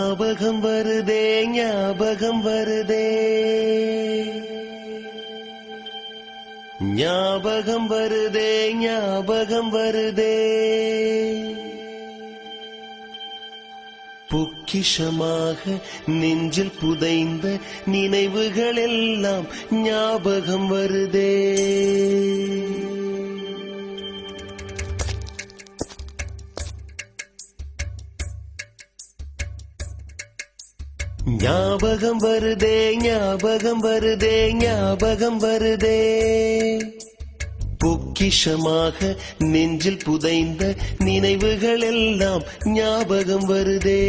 ஞாபகம் வருதே ஞாபகம் வருதே ஞாபகம் வருதே ஞாபகம் வருதே பொக்கிஷமாக நெஞ்சில் புதைந்த நினைவுகள் எல்லாம் ஞாபகம் வருதே ஞாபகம் வருதே ஞாபகம் வருதே ஞாபகம் வருதே பொக்கிஷமாக நெஞ்சில் புதைந்த நினைவுகள் எல்லாம் ஞாபகம் வருதே